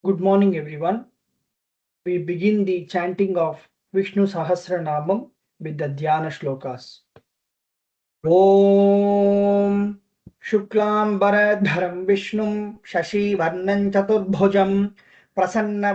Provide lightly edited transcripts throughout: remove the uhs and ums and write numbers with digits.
Good morning, everyone. We begin the chanting of Vishnu Sahasranamam with the Dhyana shlokas. Om Shuklam Bharadharam Vishnum Shashivarnam Chaturbhujam Prasanna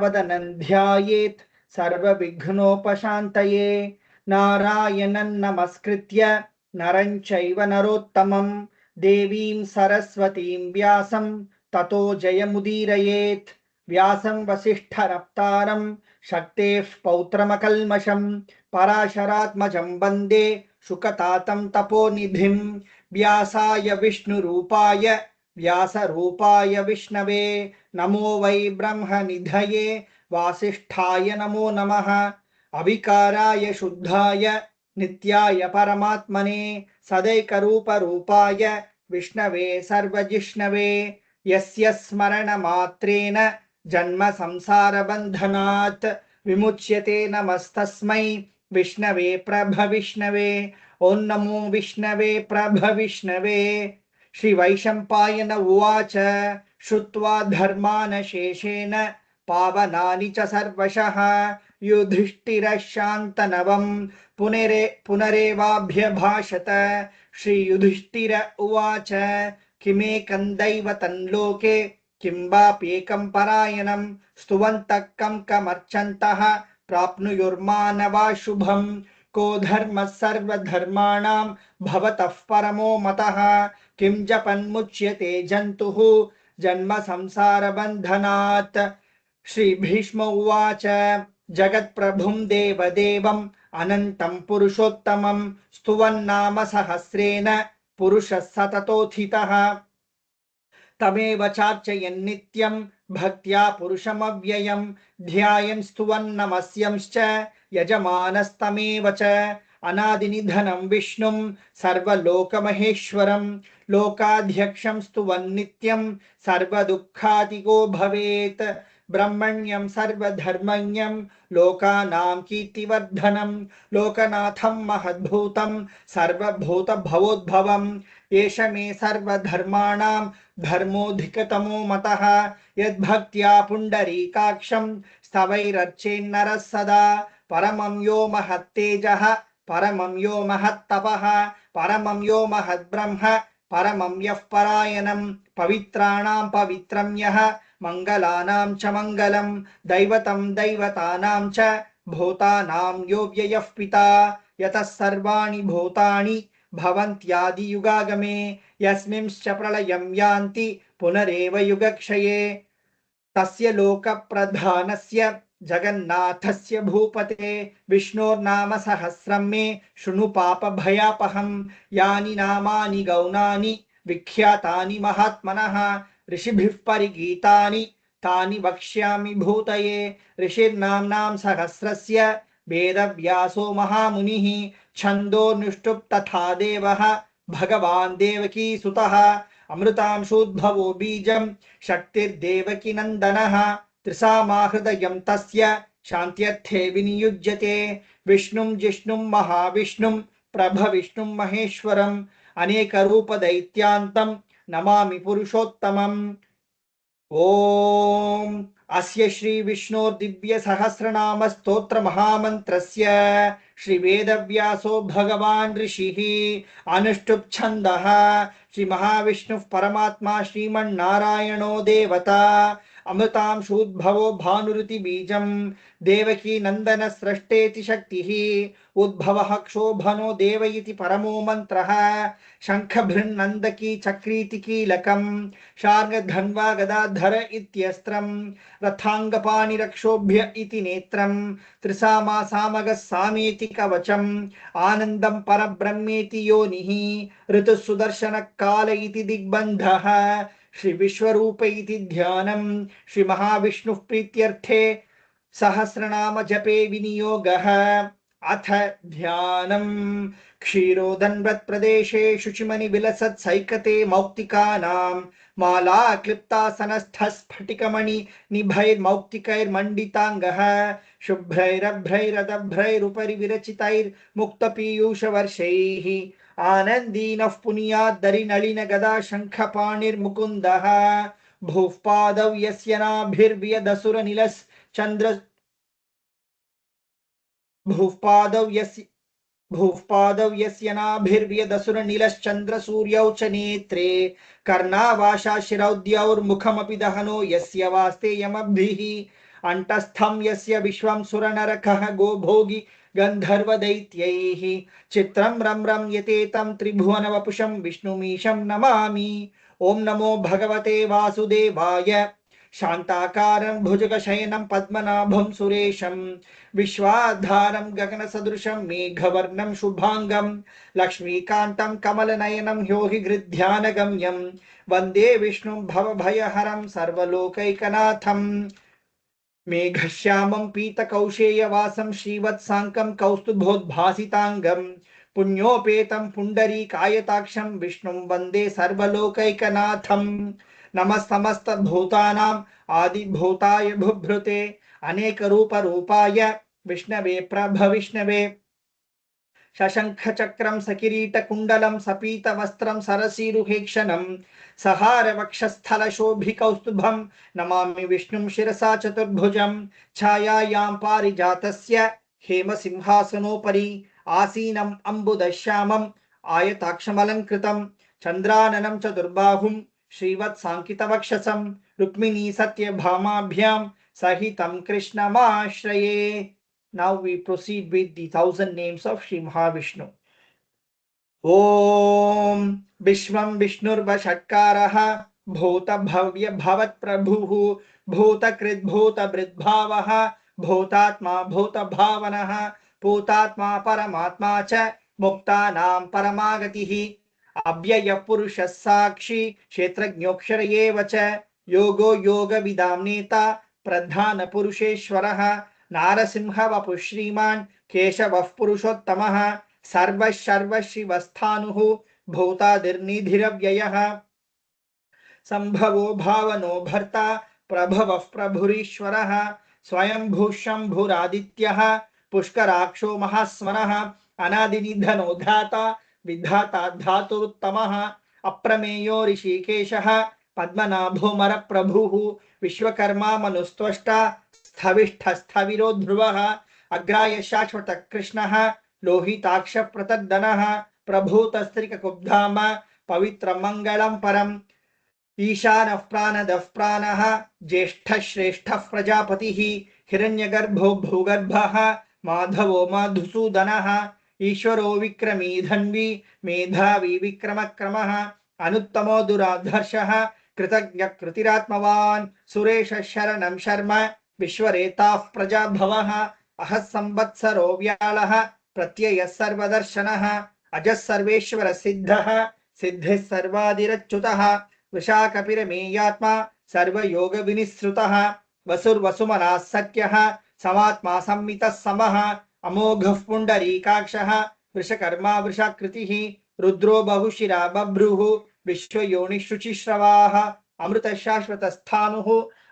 Dhyayet Sarva Vighnopashantaye Narayanan Namaskritya Naranchaiva Narottamam Devim Saraswatim Vyasam Tato Jayamudirayet Vyasam Vasishtaraptaram Shaktev Pautramakalmasham Parasharatmajam Bande शुकतातं तपोनिधिं व्यासाय विष्णुरूपाय व्यासरूपाय विष्णवे नमो वै ब्रह्मनिधये वासिष्ठाय नमो नमः अविकाराय शुद्धाय नित्याय परमात्मने सदैकरूपरूपाय विष्णवे सर्वजिष्णवे यस्य स्मरणमात्रेण जन्म संसारबन्धनात् विमुच्यते नमस्तस्मै विष्णवे प्रभविष्णवे ओं नमो विष्णवे प्रभविष्णवे श्री वैशंपायन उवाच श्रुत्वा धर्मान शेषेण पावनानि च सर्वशः युधिष्ठिरः शान्तनवं पुनरेवाभ्यभाषत श्री युधिष्ठिर उवाच किमेकं दैवतं लोके किं वाप्येकं परायणं स्तुवन्तः कं कमर्चन्तः प्राप्नुयुर्मानवा शुभं को धर्मः सर्वधर्माणां भवतः परमो मतः किं जपन्मुच्यते जन्तुः जन्म संसारबन्धनात् श्री भीष्म उवाच जगत्प्रभुं देवदेवम् अनन्तं पुरुषोत्तमं स्तुवन्नाम सहस्रेण पुरुषः सततोत्थितः तमेव चार्चयन् नित्यं भक्त्या पुरुषमव्ययं ध्यायन् स्तुवन् नमस्यंश्च यजमानस्तमेव च अनादिनिधनं विष्णुं सर्वलोकमहेश्वरं लोकाध्यक्षं स्तुवन् नित्यं सर्वदुःखातिको भवेत् ब्रह्मण्यं सर्वधर्मण्यं लोकानां कीर्तिवर्धनं लोकनाथं महद्भूतं सर्वभूतभवोद्भवम् एष मे सर्वधर्माणां धर्मोऽधिकतमो मतः यद्भक्त्या पुण्डरीकाक्षं स्तवैरर्चेन्नरः सदा परमं यो महत्तेजः परमं यो महत्तपः परमं यो महद्ब्रह्म परमं यः परायणं पवित्राणां पवित्रं यः मङ्गलानां च मङ्गलं दैवतं दैवतानां च भूतानां यो व्ययः पिता यतः सर्वाणि भूतानि भवन्त्यादियुगागमे यस्मिंश्च प्रलयं यान्ति पुनरेव युगक्षये तस्य लोकप्रधानस्य जगन्नाथस्य भूपते विष्णोर्नाम सहस्रं मे शृणु पापभयापहं यानि नामानि गौणानि विख्यातानि महात्मनः ऋषिभिः परिगीतानि तानि वक्ष्यामि भूतये ऋषिर्नाम्नां सहस्रस्य वेदव्यासो महामुनिः छन्दोनुष्टुप् तथा देवः भगवान् देवकीसुतः अमृतांशोद्भवो बीजं शक्तिर्देवकी नन्दनः त्रिसामाहृदयं तस्य शान्त्यर्थे विनियुज्यते विष्णुं जिष्णुं महाविष्णुं प्रभविष्णुं महेश्वरम् अनेकरूपदैत्यान्तं नमामि पुरुषोत्तमम् ओम अस्य श्री विष्णो दिव्य सहस्रनाम स्तोत्र महामंत्रस्य श्री वेदव्यासो भगवान् ऋषिः अनुष्टुप् छन्दः श्री महाविष्णुः परमात्मा श्रीमन्नारायणो देवता अमृतांशोद्भवो भानुरुति बीजं देवकी नंदन स्रष्टेति शक्तिः उद्भवः क्षोभनो देव इति परमो मंत्रः शंखभृन्नन्दकी चक्रीति कीलकं शार्ङ्गधन्वा गदाधर इत्यस्त्रं रथाङ्गपाणिरक्षोभ्य इति नेत्रं त्रिसामा सामगः सामेति कवचम् आनन्दं परब्रह्मेति योनिः ऋतुः सुदर्शनः काल इति दिग्बन्धः श्री विश्वरूप इति ध्यानं श्री महाविष्णुः प्रीत्यर्थे सहस्रनाम जपे विनियोगः अथ ध्यानं क्षीरोदन्वत् प्रदेशे शुचिमणि विलसत् सैकते मौक्तिकानां माला क्लिप्तासनस्थः स्फटिकमणि निभैर्मौक्तिकैर्मण्डिताङ्गः शुभ्रैरभ्रैरदभ्रैरुपरि विरचितैर्मुक्तपीयूषवर्षैः आनन्दीनः पुनीयाद्दरिनलिन गदा शङ्खपाणिर्मुकुन्दः भुवपादौ यस्य नाभिर्व्यदसुरनिलश्चन्द्र भुवपादौ यस्य नाभिर्व्यदसुरनिलश्चन्द्रसूर्यौ च नेत्रे कर्णावाशा शिरौद्यौर्मुखमपि दहनो यस्य वास्तेयमब्धिः अण्टस्थं यस्य विश्वं सुरनरकः गोभोगी गन्धर्वदैत्यैः चित्रं रम्रं यतेतं त्रिभुवनवपुषं विष्णुमीशं नमामि। ओं नमो भगवते वासुदेवाय। शान्ताकारं भुजगशयनं पद्मनाभं सुरेशं विश्वाधारं गगनसदृशं मेघवर्णं शुभांगं लक्ष्मीकान्तं कमलनयनं योहि हृद्यानगम्यं वन्दे विष्णुं भवभयहरं सर्वलोकैकनाथं मेघश्यामं पीतकौशेयवासं श्रीवत्साङ्कं कौस्तुभोद्भासिताङ्गं पुण्योपेतं पुण्डरीकायताक्षं विष्णुं वन्दे सर्वलोकैकनाथं नमः समस्तभूतानां आदिभूताय भुभृते अनेकरूपरूपाय विष्णवे प्रभविष्णवे शशंखचक्रं सकिरीटकुण्डलं सपीतवस्त्रं सरसीरुहेक्षणं सहारवक्षस्थलशोभिकौस्तुभं नमामि विष्णुं शिरसा चतुर्भुजं छायायां पारिजातस्य हेमसिंहासनोपरि आसीनम् अम्बुदश्यामम् आयताक्षमलङ्कृतं चन्द्राननं चतुर्बाहुं श्रीवत्साङ्कितवक्षसं Rukmini सत्यभामाभ्यां sahitam krishnamaashraye. Now we proceed with the 1000 names of Sri Mahavishnu. Om Vishwam Vishnurvashatkaraha Bhota Bhavya Bhavat Prabhuhu Bhota Krit Bhota Bridbhavaha Bhotatma Bhota Bhavanaha Bhotatma Paramatma Cha Muktanam Paramagatihi Abhyaya Purusha Sakshi Kshetrajnokshara Vacha Yogo Yoga Vidam Neta प्रधान पुरुषेश्वरः नारसिंह वपु श्रीमान् केशवः पुरुषोत्तमः सर्वः सर्वशिवस्थानुः भूतादिर्निधिरव्ययः संभवो भावनो भर्ता प्रभवः प्रभुरीश्वरः स्वयंभू शम्भुरादित्यः पुष्कराक्षो महास्मरः अनादिनिधनो धाता विधाता धातुरुत्तमः अप्रमेयो ऋषिकेशः पद्मनाभो प्रभुः विश्वकर्मा मनुस्त्वष्टा स्थविष्ठ स्थविरो ध्रुवः अग्राय शाश्वत कृष्णः लोहिताक्ष प्रतद्दनः प्रभूतस्त्रिककुब्धाम पवित्र मंगलम परम ईशानः प्राणदः प्राणः ज्येष्ठः श्रेष्ठः प्रजापतिः हिरण्यगर्भो भूगर्भः माधवो मधुसूदनः ईश्वरो विक्रमी धन्वी मेधावी विक्रमक्रमः अनुत्तमो दुराधर्षः कृतज्ञ कृतिरात्मवान् सुरेश शरणं शर्म विश्वरेताः प्रजाभवः अहः संवत्सरो व्यालः प्रत्ययः सर्वदर्शनः अजः सर्वेश्वर सिद्धः सिद्धिः सर्वादिरच्युतः वृषाकपिरमेयात्मा सर्वयोग विनिसृतः वसुर्वसुमनः सत्यः समात्मा संमितः समः अमोघः पुण्डरीकाक्षः वृषकर्मा वृषाकृतिः रुद्रो बहुशिरा बभ्रुः विश्वयोनिशुचिश्रवाः अमृत शाश्वत स्थानुः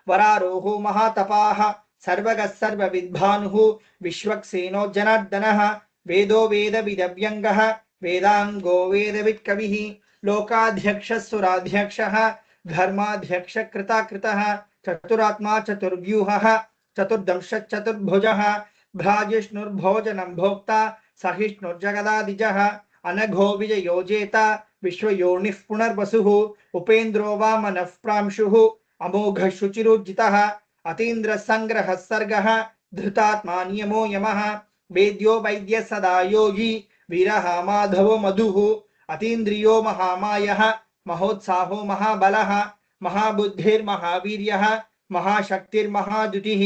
वरारोहो महातपाः सर्वगः सर्वविद्भानुः विश्वक्सेनो जनार्दनः वेदो वेदविदव्यङ्गः वेदांगो वेदवित्कविः लोकाध्यक्षः सुराध्यक्षः धर्माध्यक्ष कृताकृतः चतुरात्मा चतुर्व्यूहः चतुर्दंश चतुर्भुजः भ्राजिष्णुर्भोजनं भोक्ता सहिष्णुर्जगदादिजः अनघो विजयोजेता विश्वयोनिः पुनर्वसुः उपेन्द्रो वामनः प्रांशुः अमोघः शुचिरोज्जितः अतीन्द्र संग्रह सर्गः धृतात्मा नियमो यमः वेद्यो वैद्य सदा योगी वीरः माधवो मधुः अतीन्द्रियो महामायः महोत्साहो महाबलः महाबुद्धिर्महावीर्यः महाशक्तिर्महाद्युतिः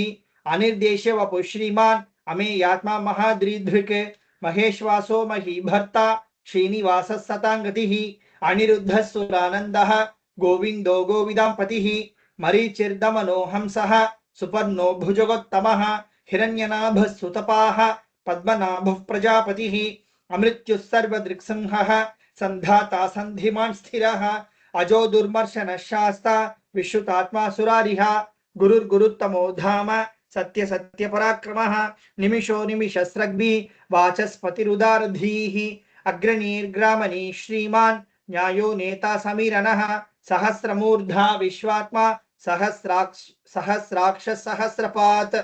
अनिर्देश्य वपु श्रीमान् अमेयात्मा महाद्रिधृक् महेश्वासो महीभर्ता श्रीनिवासः सताङ्गतिः अनिरुद्धः सुरानन्दः गोविन्दो गोविदाम्पतिः मरीचिर्दमनो हंसः सुपर्णो भुजगोत्तमः हिरण्यनाभः सुतपाः पद्मनाभः प्रजापतिः अमृत्युः सर्वदृक्सिंहः सन्धाता सन्धिमान् स्थिरः अजो दुर्मर्शनः शास्ता विश्रुतात्मा सुरारिः गुरुर्गुरुत्तमो धाम सत्य सत्य पराक्रमः निमिषो निमिषस्रग्भिः वाचस्पतिरुदारधीः अग्रणीर्ग्रामणी श्रीमान् न्यायो नेता समीरणः सहस्रमूर्धा विश्वात्मा सहस्राक्ष सहस्रपात्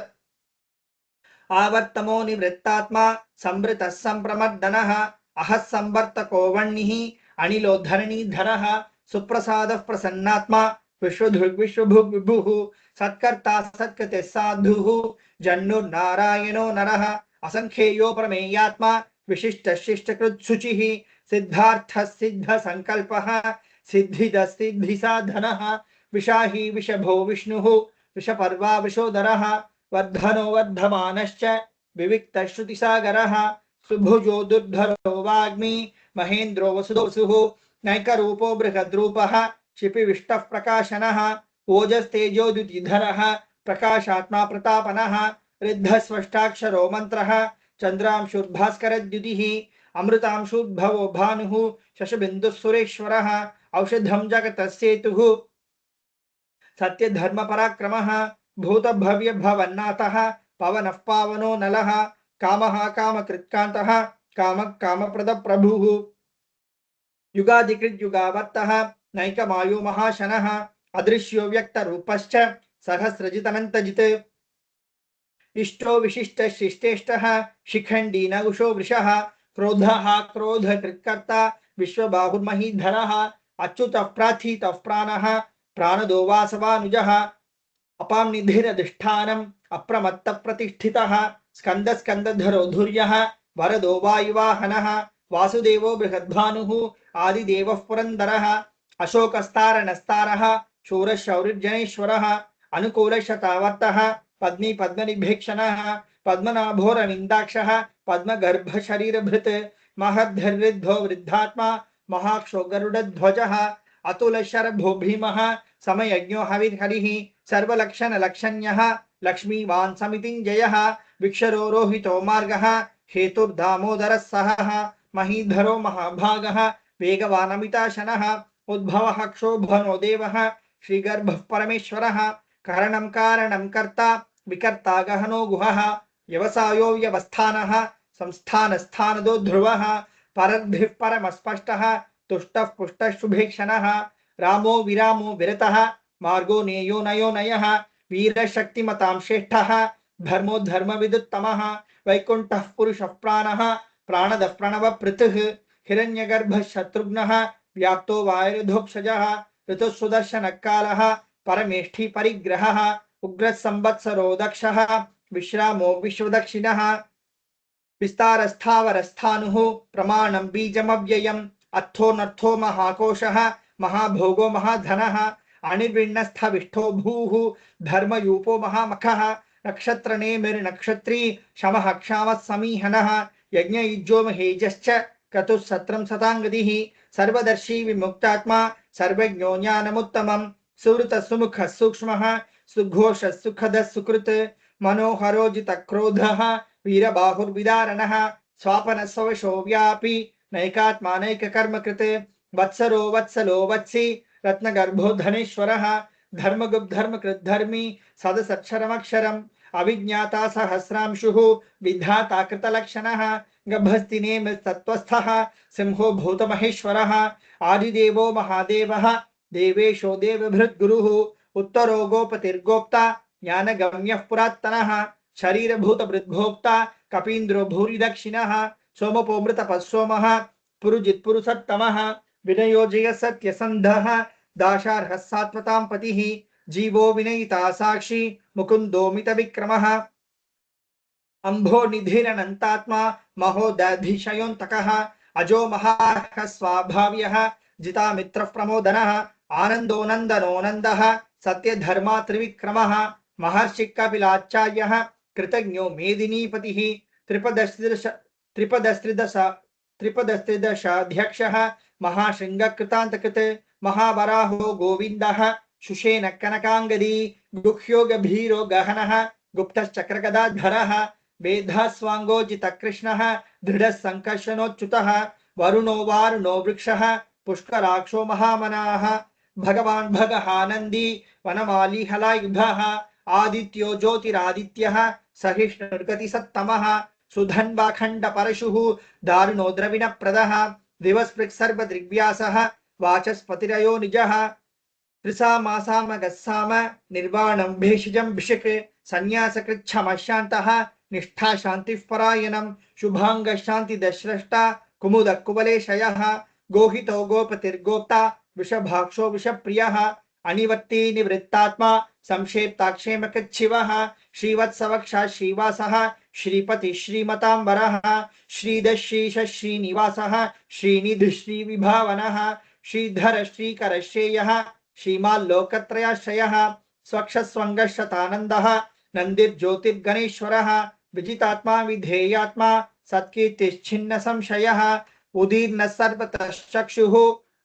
आवर्तमो निवृत्तात्मा संवृतः संप्रमर्दनः अहः संवर्तको वह्निः अनिलोद्धरणीधरः सुप्रसादः प्रसन्नात्मा विश्वभुग्विश्वभुग्विभुः सत्कर्ता सत्कृतिः साधुः जन्नुर्नारायणो नरः असंख्येयो प्रमेयात्मा विशिष्टशिष्टकृत् शुचिः सिद्धार्थः सिद्धसंकल्पः सिद्धिदः सिद्धिसाधनः विशाही विषभो विष्णुः विषपर्वा विशोदरः वर्धनो वर्धमानश्च विविक्तश्रुतिसागरः सुभुजो दुर्धरो वाग्मी महेन्द्रो वसुदोऽसुः नैकरूपो बृहद्रूपः क्षिपिविष्टः प्रकाशनः ओजस्तेजोद्युतिधरः प्रकाशात्मा प्रतापनः ऋद्धस्वष्टाक्षरो मन्त्रः चन्द्रांशुर्भास्करद्युतिः अमृतांशुद्भवो भानुः शशबिन्दुः सुरेश्वरः औषधं जगतस्येतुः सत्यधर्मपराक्रमः भूतभव्य भवन्नाथः पवनः पावनो नलः कामः कामकृत्कान्तः कामः कामप्रदप्रभुः युगादिकृद्युगावर्तः नैकमायो महाशनः अदृश्यो व्यक्तरूपश्च सहस्रजितनन्तजित् इष्टो विशिष्टशिष्टेष्टः शिखण्डी नकुशो वृषः क्रोधः क्रोधकृत्कर्ता विश्वबाहुर्महीधरः अच्युतः प्राथितः प्राणः प्राणदो वासवानुजः अपां निधिरधिष्ठानम् अप्रमत्तप्रतिष्ठितः स्कन्दस्कन्दधरो धुर्यः वरदो वायुवाहनः वासुदेवो बृहद्भानुः आदिदेवः पुरन्दरः अशोकस्तारणस्तारः शूरशौर्यजनेश्वरः अनुकूलशतावर्तः पद्मी पद्मनिभेक्षणः पद्मनाभोरविन्दाक्षः पद्मगर्भशरीरभृत् महद्धर्विद्धो वृद्धात्मा महाक्षो गरुडध्वजः अतुलशरभो भीमः समयज्ञो हविर्हरिः सर्वलक्षणलक्षण्यः लक्ष्मीवान् समितिञ्जयः विक्षरो रोहितो मार्गः हेतुर्दामोदरः सहः महीधरो महाभागः वेगवानमिताशनः उद्भवः क्षोभनो देवः श्रीगर्भः परमेश्वरः कारणं कारणं कर्ता विकर्ता गहनो गुहः व्यवसायो व्यवस्थानः संस्थानस्थानदो ध्रुवः परद्भिः परमस्पष्टः तुष्टः पुष्टः शुभेक्षणः रामो विरामो विरतः मार्गो नेयो नयो नयः वीरशक्तिमतां श्रेष्ठः धर्मो धर्मविदुत्तमः वैकुण्ठः पुरुषः प्राणः प्राणदः प्रणवपृथुः हिरण्यगर्भः शत्रुघ्नः व्याप्तो वायुर्धोक्षजः ऋतुः सुदर्शनकालः परमेष्ठी परिग्रहः उग्रः संवत्सरो दक्षः विश्रामो विश्वदक्षिणः विस्तारस्थावरस्थानुः प्रमाणं बीजमव्ययम् अर्थो महाकोशः महाभोगो महाधनः अनिर्विण्णस्थविष्ठो भूः धर्मयूपो महामखः नक्षत्रनेमिर्नक्षत्री शमः क्षामः समीहनः यज्ञयुज्यो महेजश्च क्रतुः सत्रं सताङ्गदिः सर्वदर्शी विमुक्तात्मा सर्वज्ञो ज्ञानमुत्तमं सुहृतः सुमुखः सूक्ष्मः सुघोषः सुखदः सुकृत् मनोहरो जितक्रोधः वीरबाहुर्विदारणः स्वापनः स्ववशो व्यापी नैकात्मा नैककर्मकृत् वत्सरो वत्सलो वत्सी रत्नगर्भो धनेश्वरः धर्मगुप्धर्मकृद्धर्मी सदसक्षरमक्षरम् अविज्ञाता सहस्रांशुः विधाता कृतलक्षणः गभस्तिनेमिस्तत्त्वस्थः सिंहो भूतमहेश्वरः आदिदेवो महादेवः देवेशो देवभृद्गुरुः उत्तरो गोपतिर्गोप्ता ज्ञानगम्यः पुरात्तनः शरीरभूतभृद्भोक्ता कपीन्द्रो भूरिदक्षिणः सोमपोमृतपः सोमः पुरुजित्पुरुषोत्तमः विनयोजय सत्यसन्धः दाशार्हः सात्वतां पतिः जीवो विनयिता साक्षी मुकुन्दो मितविक्रमः अम्भो निधिरनन्तात्मा महोदधिशयोऽन्तकः अजो महार्हः स्वाभाव्यः जितामित्रः प्रमोदनः आनन्दो नन्दनो नन्दः सत्यधर्मा त्रिविक्रमः महर्षिः कपिलाचार्यः कृतज्ञो मेदिनीपतिः त्रिपदस्त्रिदशाध्यक्षः महाशृङ्गकृतान्तकृत् महावराहो गोविन्दः शुशेन कनकाङ्गदी गुह्यो गभीरो गहनः गुप्तश्चक्रगदाधरः वेधस्वाङ्गोजितकृष्णः दृढः सङ्कर्षणोच्युतः वरुणो वारुणो वृक्षः पुष्कराक्षो महामनाः भगवान् भगहानन्दी वनमाली हलायुधः आदित्यो ज्योतिरादित्यः सहिष्णुर्गतिसत्तमः सुधन्वाखण्डपरशुः दारुणो द्रविणप्रदः दिवस्पृक्सर्वदृग्व्यासः वाचस्पतिरयो निजः त्रिसामासामगस्साम निर्वाणं भेषजं भिषक् संन्यासकृच्छमशान्तः निष्ठा शान्तिः परायणं शुभाङ्गशान्तिदश्रष्टा कुमुदकुवलेशयः गोहितो गोपतिर्गोप्ता विषभाक्षो विषप्रियः अनिवर्ती निवृत्तात्मा संक्षेप्ताक्षेमकृच्छिवः श्रीवत्सवक्षा श्रीवासः श्रीपति श्रीमताम्बरः श्रीदश्रीश श्रीनिवासः श्रीनिधि श्रीविभावनः श्रीधर श्रीकर श्रेयः श्रीमाल्लोकत्रयाश्रयः स्वक्षस्वङ्गशतानन्दः नन्दिर्ज्योतिर्गणेश्वरः विजितात्मा विधेयात्मा सत्कीर्तिश्छिन्न संशयः उदीर्न सर्वतश्चक्षुः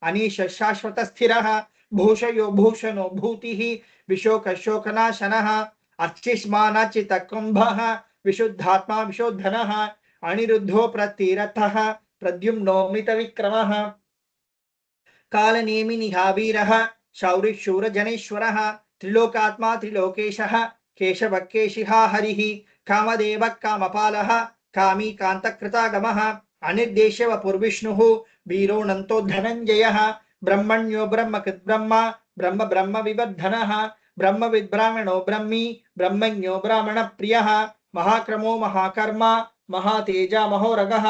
अनीश शाश्वत स्थिरः भूषयो भूषणो भूतिः विशोक शोकनाशनः अर्चिष्मानाचित कुम्भः विशुद्धात्मा विशोधनः अनिरुद्धो प्रतिरथः प्रद्युम्नो मृतविक्रमः कालनेमिनिहावीरः शौरिशूरजनेश्वरः त्रिलोकात्मा त्रिलोकेशः केशवः केशिहा हरिः कामदेवः कामपालः कामी कान्तकृतागमः अनिर्देशवपुर्विष्णुः वीरोऽनन्तो धनञ्जयः ब्रह्मण्यो ब्रह्मकृद्ब्रह्मा ब्रह्म ब्रह्म विवर्धनः ब्रह्मविद्ब्राह्मणो ब्रह्मी ब्रह्मज्ञो ब्राह्मणप्रियः महाक्रमो महाकर्मा महातेजा महोरगः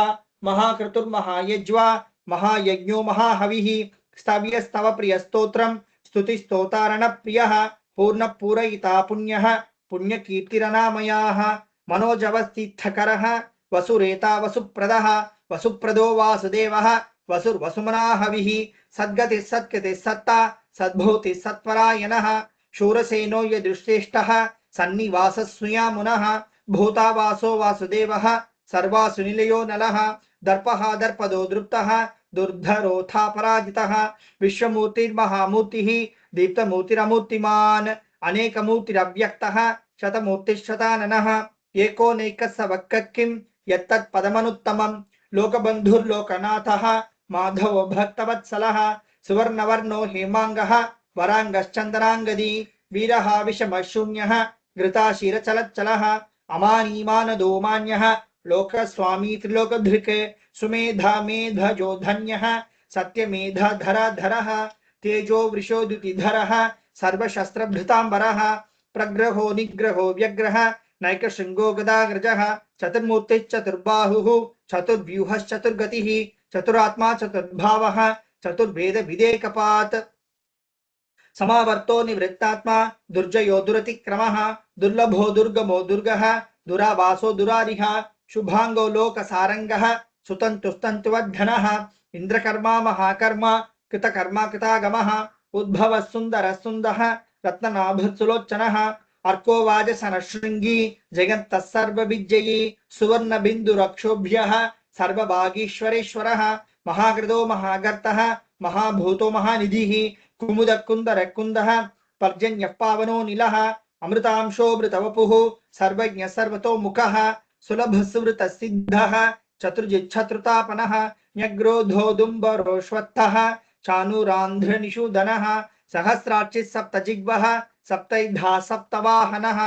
महाक्रतुर्महायज्वा महायज्ञो महाहविः स्तव्यस्तव प्रियस्तोत्रं स्तुतिस्तोतारण प्रियः पूर्णपूरयिता पुण्यः पुण्यकीर्तिरनामयाः मनोजवस्थितकरः वसुरेता वसुप्रदः वसुप्रदो वासुदेवः वसुर्वसुमनाहविः सद्गतिः सत्कृतिः सत्ता सद्भूतिः सत्परायणः शूरसेनो यदृश्रेष्ठः सन्निवासस्नुयामुनः भूतावासो वासुदेवः सर्वासु निलयो नलः दर्पः दर्पदो दृप्तः दुर्धरोऽथापराजितः विश्वमूर्तिर्महामूर्तिः दीप्तमूर्तिरमूर्तिमान् अनेकमूर्तिरव्यक्तः शतमूर्तिश्शताननः एकोनैकस्सवक्कः किं यत्तत्पदमनुत्तमं लोकबन्धुर्लोकनाथः माधवो भक्तवत्सलः सुवर्णवर्णो हेमाङ्गः वराङ्गश्चन्दनाङ्गदी वीरः विषमशून्यः घृताशिरचलच्चलः अमानीमानदो मान्यः लोकस्वामी त्रिलोकधृक् सुमेधा मेधजो धन्यः सत्यमेधधरधरः तेजो वृषोद्युतिधरः सर्वशस्त्रभृताम्बरः प्रग्रहो निग्रहो व्यग्रः नैकशृङ्गो गदाग्रजः चतुर्मूर्तिश्चतुर्बाहुः चतुर्व्यूहश्चतुर्गतिः चतुरात्मा चतुर्भावः चतुर्भेदविदेकपात् समावर्तो निवृत्तात्मा दुर्जयो दुरतिक्रमः दुर्लभो दुर्गमो दुर्गः दुरावासो दुरारिः शुभांगो लोकसारंगः सुतन्तुस्तन्तुवर्धनः इंद्रकर्मा महाकर्मा कृतकर्मा कृतागमः उद्भवः सुन्दरः सुन्दः रत्ननाभसुलोचनः अर्को वाजसनशृङ्गी जगन्तः सर्वविजयी सुवर्णबिन्दुरक्षोभ्यः सर्वभागीश्वरेश्वरः महाकृतो महागर्तः महाभूतो महानिधिः कुमुदकुन्दरकुन्दः पर्जन्यः पावनो नीलः अमृतांशोऽमृतवपुः सर्वज्ञ सर्वतोमुखः सुलभस्मृतः सिद्धः चतुर्जिच्छत्रुतापनः न्यग्रोधोदुम्बरोऽश्वत्थः चाणूरान्ध्रनिषूदनः सहस्रार्चिः सप्तजिह्वः सप्तैधा सप्तवाहनः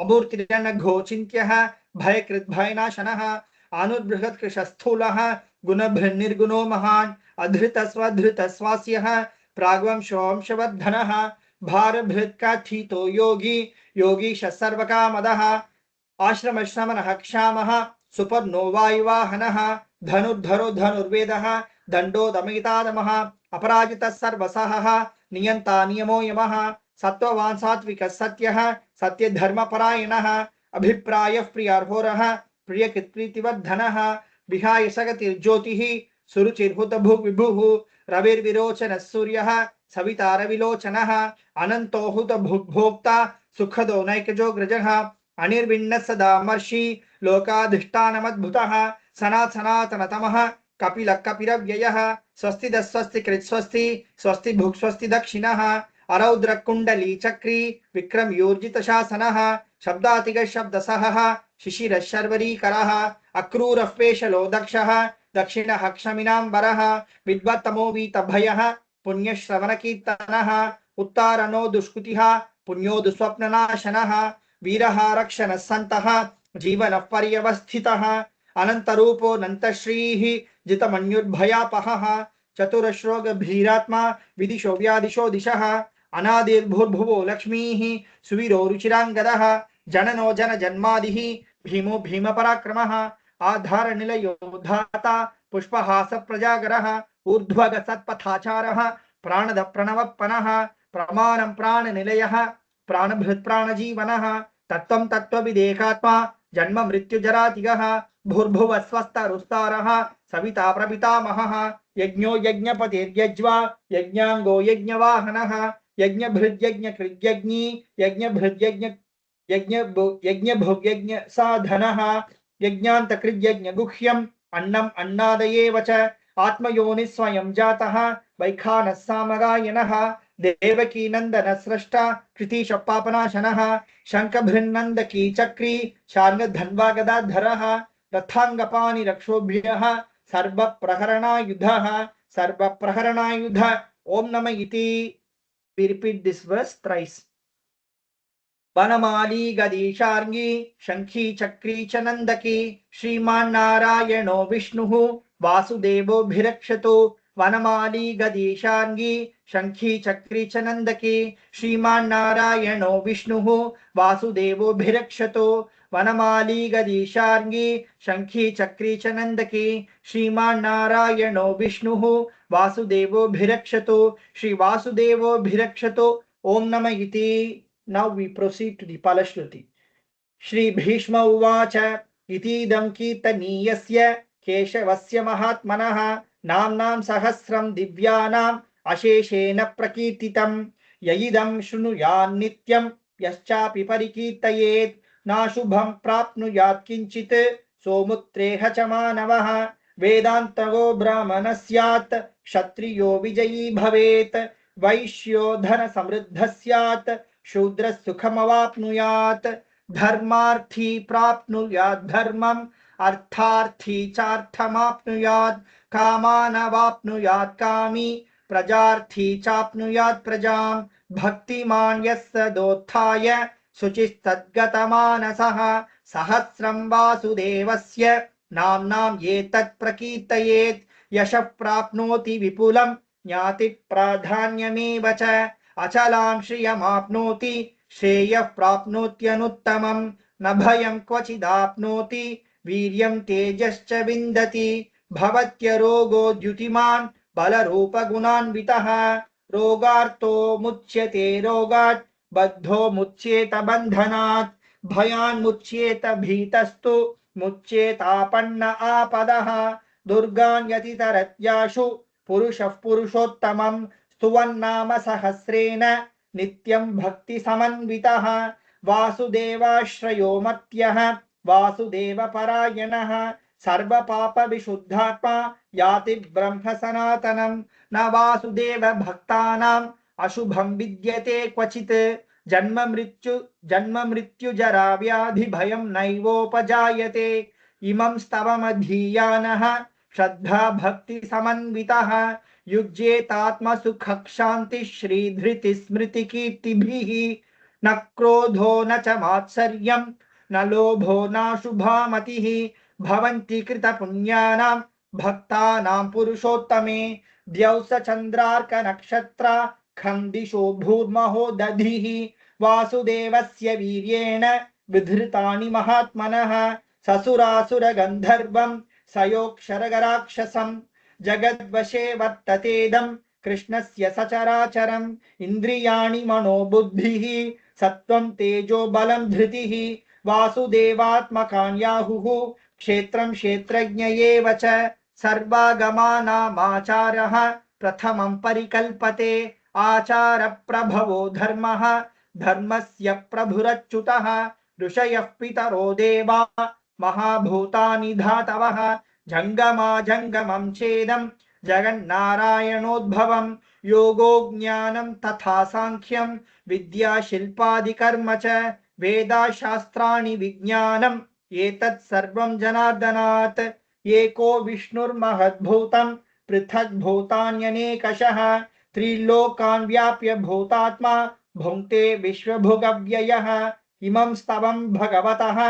अमूर्तिरनघोचिन्त्यः भयकृद्भयनाशनः आनुर्बृहत्कृशस्थूलः गुणभृन्निर्गुणो महान् अधृतस्वधृतस्वास्यः प्राग्वंशोंशवर्धनः भारभृत्कथितो योगी योगीश सर्वकामदः आश्रमश्रमणः क्षामः सुपर्णो वायुवाहनः धनुर्धरो धनुर्वेदः दण्डो दमयितादमः अपराजितः सर्वसहः नियन्ता नियमो यमः सत्त्ववान् सात्विकः सत्यः सत्यधर्मपरायणः अभिप्रायः प्रियार्होरः प्रियकृत्प्रीतिवर्धनः विहाय सगतिर्ज्योतिः सुरुचिर्हुतभुग्विभुः रविर्विरोचनः सूर्यः सवितारविलोचनः अनन्तो हुतभुग्भोक्ता सुखदो नैकजोग्रजः अनिर्विण्णः सदा मर्षि लोकाधिष्ठानमद्भुतः सनातनतमः कपिलः कपिरव्ययः स्वस्तिदः स्वस्तिकृत् स्वस्ति स्वस्ति भुक् स्वस्ति दक्षिणः अरौद्र कुण्डली चक्री विक्रमयोर्जितशासनः शब्दातिगः शब्दसहः शिशिरः शर्वरीकरः अक्रूरः पेशलो दक्षः दक्षिणः क्षमिनाम्बरः विद्वत्तमो वीतभयः पुण्यश्रवणकीर्तनः उत्तारणो दुष्कृतिः पुण्यो दुःस्वप्ननाशनः वीरः रक्षणः सन्तः जीवनः पर्यवस्थितः अनन्तरूपो नन्तश्रीः जितमन्युर्भयापहः चतुरश्रोगभीरात्मा विदिशो व्यादिशो दिशः अनादिर्भूर्भुवो लक्ष्मीः सुवीरो रुचिराङ्गदः जननो जनजन्मादिः भीमो भीमपराक्रमः आधारनिलयो धाता पुष्पहासप्रजागरः ऊर्ध्वगसत्पथाचारः प्राणदप्रणवप्पनः प्रमाणं प्राणनिलयः प्राणभृत्प्राणजीवनः तत्त्वं तत्त्वविदेकात्मा जन्म मृत्युजरातिगः भूर्भुवस्वस्तरुस्तारः सविता प्रपितामहः यज्ञो यज्ञपतिर्यज्वा यज्ञाङ्गो यज्ञवाहनः यज्ञभृद्यज्ञकृद्यज्ञी यज्ञभुग्यज्ञसाधनः यज्ञान्तकृद्यज्ञगुह्यम् अन्नम् अन्नादयेव च आत्मयोनिः स्वयं जातः वैखानः सामगायनः देवकी नंदन स्रष्टा कृतीश पापनाशनः शंखभृन्नंदकी चक्री शार्ंग धन्वा गदाधरः रथांगपाणि रक्षोभ्यः सर्वप्रहरणायुध ओम नमः इति. We repeat this verse thrice. वनमाली गदीशार्ंगी शंखी चक्री च नंदकी श्रीमान् नारायणो विष्णुः वासुदेवोऽभिरक्षतु वनमाली गदीशार्ंगी शंखी चक्री च नंदकी श्रीमान् नारायणो विष्णुः वासुदेवोऽभिरक्षतु वनमाली गदीशार्ंगी शंखी चक्री च नंदकी श्रीमान् नारायणो विष्णुः वासुदेवोऽभिरक्षतु श्री वासुदेवोऽभिरक्षतु ओम नमः इति. Now we proceed to the Palashruti. Shri Bhishma Uvacha Itidam Kirtaniyasya Keshavasya Mahatmanah Namnam Sahasram Divyanam Asheshena Prakirtitam Yayidam Shunuyam Nityam Yaschapi Parikirtayet Nashubham Prapnuyat Kinchit Somutreha Chamanavaha Vedantago Brahmanasyat Kshatriyo Vijayi Bhavet Vaishyo Dhana Samriddhasyat शूद्र सुखमवाप्नुयात् धर्मार्थी प्राप्नुयात् धर्मम् अर्थार्थी चार्थमाप्नुयात् कामानवाप्नुयात् कामी प्रजार्थी चाप्नुयात् प्रजाम् भक्तिमान् यस्य दोत्थाय शुचिस्तद्गतमानसः सहस्रं वासुदेवस्य नाम्नां एतत् प्रकीर्तयेत् यशः प्राप्नोति विपुलं ज्ञाति प्राधान्यमेव च अचलां श्रियमाप्नोति श्रेयः प्राप्नोत्यनुत्तमं न भयं क्वचिदाप्नोति वीर्यं तेजश्च विन्दति भवत्यरोगो द्युतिमान् बलरूपगुणान्वितः रोगार्तो मुच्यते रोगात् बद्धो मुच्येत बन्धनात् भयान्मुच्येत भीतस्तु मुच्येतापन्न आपदः दुर्गान्यतितरत्याशु पुरुषः पुरुषोत्तमं स्तुवन्नाम सहस्रेण नित्यं भक्ति समन्वितः वासुदेवाश्रयो मत्यः वासुदेवपरायणः सर्वपापविशुद्धात्मा याति ब्रह्म सनातनं न वासुदेव भक्तानाम् अशुभं विद्यते क्वचित् जन्म मृत्यु जरा व्याधि भयं नैवोपजायते इमं स्तवमधीयानः श्रद्धा भक्ति समन्वितः युज्येतात्मसुख शांति श्रीधृति स्मृति कीर्तिभिः न क्रोधो न च मात्सर्यं न लोभो नाशुभा मतिः भवन्ति कृत पुण्यानां भक्तानां पुरुषोत्तमे द्यौस चन्द्रार्क नक्षत्र खंदिशो भूर्महो दधिः वासुदेवस्य वीर्येण विधृतानि महात्मनः ससुरासुर गन्धर्वं सयोक्षरगराक्षसं जगद्वशे वर्ततेदं कृष्णस्य सचराचरम् इन्द्रियाणि मनोबुद्धिः सत्त्वं तेजो बलं धृतिः वासुदेवात्मकान्याहुः क्षेत्रं क्षेत्रज्ञ एव च सर्वागमानामाचारः प्रथमं परिकल्पते आचार प्रभवो धर्मः धर्मस्य प्रभुरच्युतः ऋषयः पितरो देवा महाभूतानि धातवः जंगमा जंगमं चेदं जगन्नारायणोद्भवं योगो ज्ञानं तथा सांख्यं विद्या शिल्पादिकर्म च वेदाशास्त्राणि विज्ञानम् एतत् सर्वं जनार्दनात् एको विष्णुर्महद्भूतं पृथक् भूतान्यनेकशः त्रिलोकान् व्याप्य भूतात्मा भुङ्क्ते विश्वभुगव्ययः इमं स्तवं भगवतः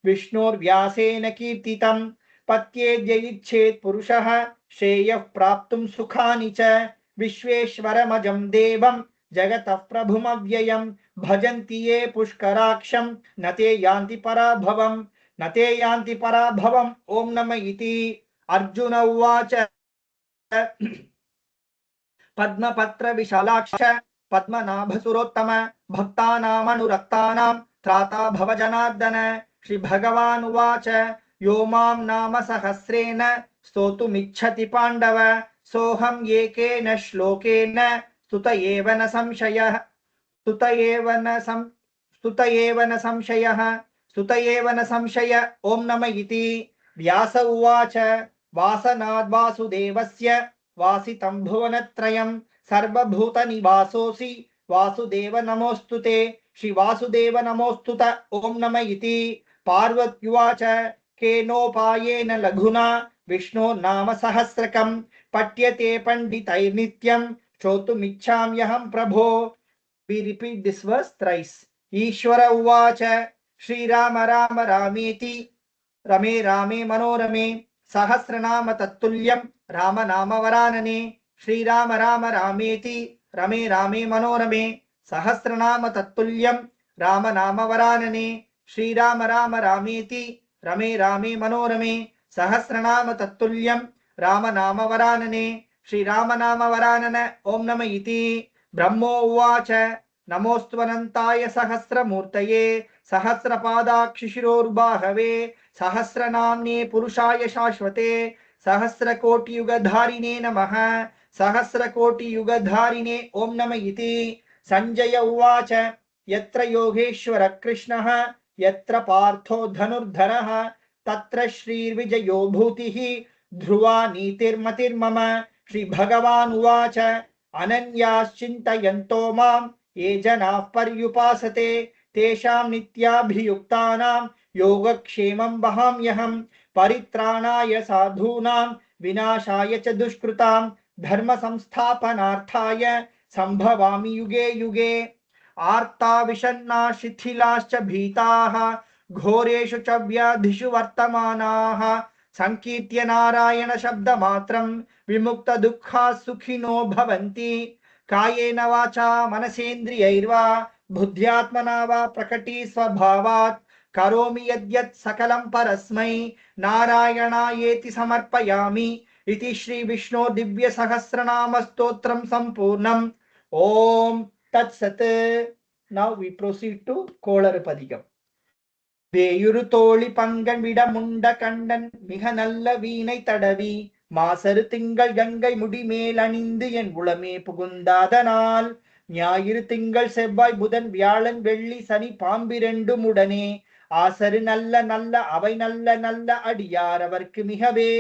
विष्णुर्व्यासेन कीर्तितं पत्येद्यैच्छेत् पुरुषः श्रेयः प्राप्तुं सुखानि च विश्वेश्वरमजं देवं जगतः प्रभुमव्ययं भजन्ति ये पुष्कराक्षं न ते यान्ति पराभवम् ॐ नम इति। अर्जुन उवाच पद्मपत्र विशालाक्ष पद्मनाभसुरोत्तम भक्तानामनुरक्तानां त्राता भव जनार्दन। श्री भगवान् उवाच यो मां नाम सहस्रेण स्तोतुमिच्छति पाण्डव सोऽहं एकेन श्लोकेन स्तुत एव न संशयः ॐ नम इति। व्यास उवाच वासनाद् वासुदेवस्य वासितं भुवनत्रयं सर्वभूतनिवासोऽसि वासुदेव नमोऽस्तुते। श्री वासुदेव नमोऽस्तुत। ॐ नम इति। पार्वत्युवाच केनोपायेन लघुना विष्णो नाम सहस्रकं पठ्यते पंडितैर्नित्यं श्रोतुमिच्छाम्यहं प्रभो। We repeat this verse thrice. ईश्वर उवाच श्रीराम राम रामेति रमे रामे मनोरमे सहस्रनाम तत्तुल्यं राम नाम वरानने। श्रीराम राम रामेति रमे रामे मनोरमे सहस्रनाम तत्तुल्यं राम नाम वरानने। श्रीराम राम रामेति रमे रामे मनोरमे सहस्रनाम तत्तुल्यं राम नाम वरानने। श्रीराम नाम वरानन। ओम नम इति। ब्रह्मो उवाच नमोऽस्त्वनन्ताय सहस्रमूर्तये सहस्रपादाक्षिशिरोर्बाहवे सहस्रनाम्ने पुरुषाय शाश्वते सहस्रकोटियुगधारिणे नमः सहस्रकोटियुगधारिणे ओम नम इति। संजय उवाच यत्र योगेश्वर कृष्णः यत्र पार्थो धनुर्धरः तत्र श्रीर्विजयो भूतिः ध्रुवा नीतिर्मतिर्मम। श्री भगवान् उवाच अनन्याश्चिन्तयन्तो मां ये जनाः पर्युपासते तेषां नित्याभियुक्तानां योगक्षेमं वहाम्यहं परित्राणाय साधूनां विनाशाय च दुष्कृतां धर्म संस्थापनार्थाय संभवामि युगे युगे। आर्ता विषन्ना शिथिलाश्च भीताः घोरेषु च व्याधिषु वर्तमानाः संकीर्त्य नारायण शब्दमात्रं विमुक्त दुःखा सुखिनो भवन्ति। कायेन वाचा मनसेन्द्रियैर्वा बुद्ध्यात्मना वा प्रकटी स्वभावात् करोमि यद्यत् सकलं परस्मै नारायणायेति समर्पयामि इति श्री विष्णु दिव्य सहस्रनाम स्तोत्रम संपूर्णम्। ओम तत्सत्। Now we proceed to கோளறுபதிகம். வேயுரு தோழி பங்கன் விட முண்ட கண்டன் மிக நல்ல வீணை தடவி மாசரு திங்கள் கங்கை முடிமேல் அணிந்து என் உளமே புகுந்தாதனால் ஞாயிறு திங்கள் செவ்வாய் புதன் வியாழன் வெள்ளி சனி பாம்பிரண்டும் உடனே ஆசரு நல்ல நல்ல அவை நல்ல நல்ல அடியார் அவர்க்கு மிகவே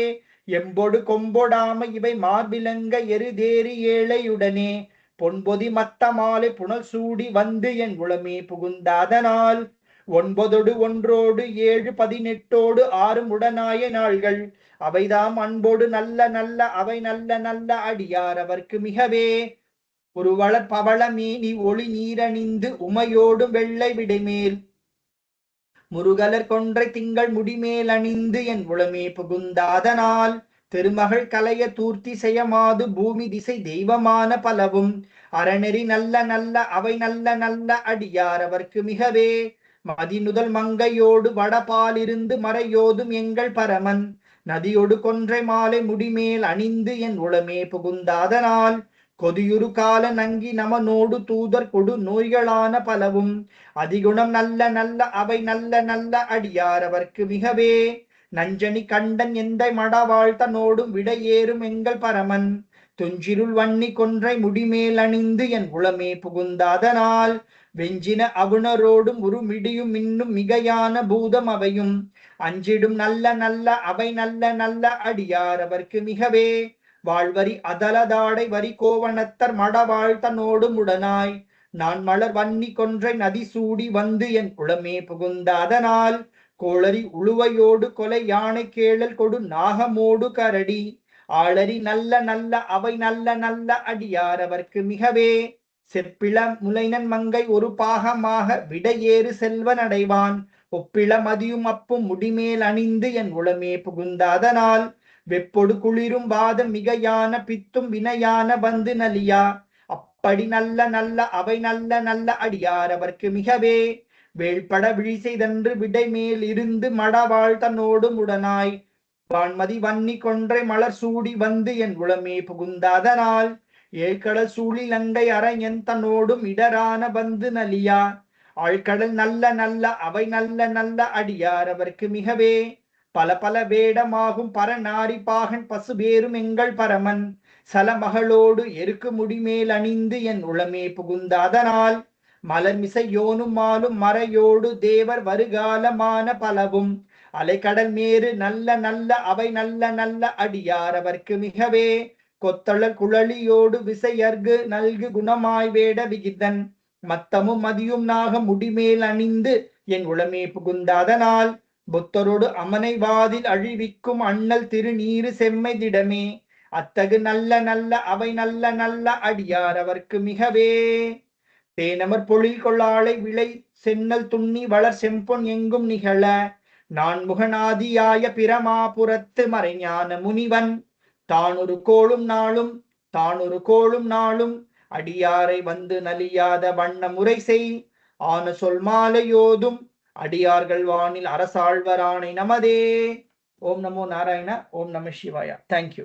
எம்பொடு கொம்பொடாம இவை மார்பிலங்க எருதேறி ஏழையுடனே பொன்பொதி மத்த மாலை புனல் சூடி வந்து என் உளமே புகுந்தாதனால் 9 ஒன்றோடு 7 18 6 உடனாய நாள்கள் அவைதாம் அன்போடு நல்ல நல்ல அவை நல்ல நல்ல அடியார் அவர்க்கு மிகவே ஒருவளர் பவள மேனி ஒளி நீரணிந்து உமையோடு வெள்ளை விடைமேல் முருகலர் கொன்றை திங்கள் முடிமேல் அணிந்து என் உளமே புகுந்தாதனால் திருமகள் கலைய தூர்த்தி செய்யமாது பூமி திசை தெய்வமான பலவும் அறநெறி நல்ல நல்ல அவை நல்ல நல்ல அடியார் அவர்க்கு மிகவே மதிநுதல் மங்கையோடு வடபாலிருந்து மறையோதும் எங்கள் பரமன் நதியொடு கொன்றை மாலை முடிமேல் அணிந்து என் உளமே புகுந்தாதனால் கொதியுரு கால நங்கி நமனோடு தூதர் கொடு நோய்களான பலவும் அதிகுணம் நல்ல நல்ல அவை நல்ல நல்ல அடியார் அவர்க்கு மிகவே நஞ்சனி கண்டன் எந்தை மடவாழ்த்தனோடும் விடையேறும் எங்கள் பரமன் துஞ்சிருள் வன்னி கொன்றை முடிமேல் அணிந்து என் உளமே புகுந்தாதனால் வெஞ்சின அவுணரோடும் உருமிடியும் இன்னும் மிகையான பூதம் அவையும் அஞ்சிடும் நல்ல நல்ல அவை நல்ல நல்ல அடியார் அவர்க்கு மிகவே வாழ்வரி அதலதாடை வரி கோவணத்தர் மடவாழ்த்தனோடும் உடனாய் நான் மலர் வன்னி கொன்றை நதி சூடி வந்து என் குளமே புகுந்தாதனால் கோளரி உழுவையோடு கொலை யானை கேளல் கொடு நாகமோடு கரடி ஆளரி நல்ல நல்ல அவை நல்ல நல்ல அடியார் அவர்க்கு மிகவே செப்பிள முலைனன் மங்கை ஒரு பாகமாக விடையேறு செல்வன் அடைவான் ஒப்பிள மதியும் அப்பும் முடிமேல் அணிந்து என் உளமே புகுந்தாதனால் வெப்பொடு குளிரும் வாதம் மிகையான பித்தும் வினையான வந்து நலியா அப்படி நல்ல நல்ல அவை நல்ல நல்ல அடியார் அவர்க்கு மிகவே வேள்பட விழி செய்தன்று விடை மேல் இருந்து மடவாழ் தன்னோடு உடனாய் வான்மதி வன்னி கொன்றை மலர் சூடி வந்து என் உளமே புகுந்தாதனால் ஏழ்கடல் சூழிலங்கை அரஞன் தன்னோடும் இடரான வந்து நலியா ஆழ்கடல் நல்ல நல்ல அவை நல்ல நல்ல அடியார் அவர்க்கு மிகவே பல பல வேடமாகும் பரநாரி பாகன் பசுபேரும் எங்கள் பரமன் சலமகளோடு எருக்கு முடிமேல் அணிந்து என் உளமே புகுந்தாதனால் மலர்மிசை யோனும் மாலும் மறையோடு தேவர் வருகாலமான பலவும் அலைக்கடல் மேறு நல்ல நல்ல அவை நல்ல நல்ல அடியார் அவர்க்கு மிகவே கொத்தளர் குழலியோடு விசையர்கு நல்கு குணமாய் வேட விகிதன் மத்தமும் மதியும் நாக முடிமேல் அணிந்து என் உளமே புகுந்தாதனால் புத்தரோடு அமனை வாதில் அழிவிக்கும் அண்ணல் திருநீரு செம்மை திடமே அத்தகு நல்ல நல்ல அவை நல்ல நல்ல அடியார் அவர்க்கு மிகவே தேனமர் பொழில் கொள்ளாளை விளை சென்னல் துண்ணி வளர் செம்பொன் எங்கும் நிகழ நான்முகநாதியாய பிரமாபுரத்து மறைஞான முனிவன் தானொரு கோளும் நாளும் அடியாரை வந்து நலியாத வண்ண முறை செய் ஆன சொல் மாலையோதும் அடியார்கள் வானில் அரசாழ்வரானை நமதே. ஓம் நமோ நாராயண. ஓம் நம சிவாய. தேங்க்யூ.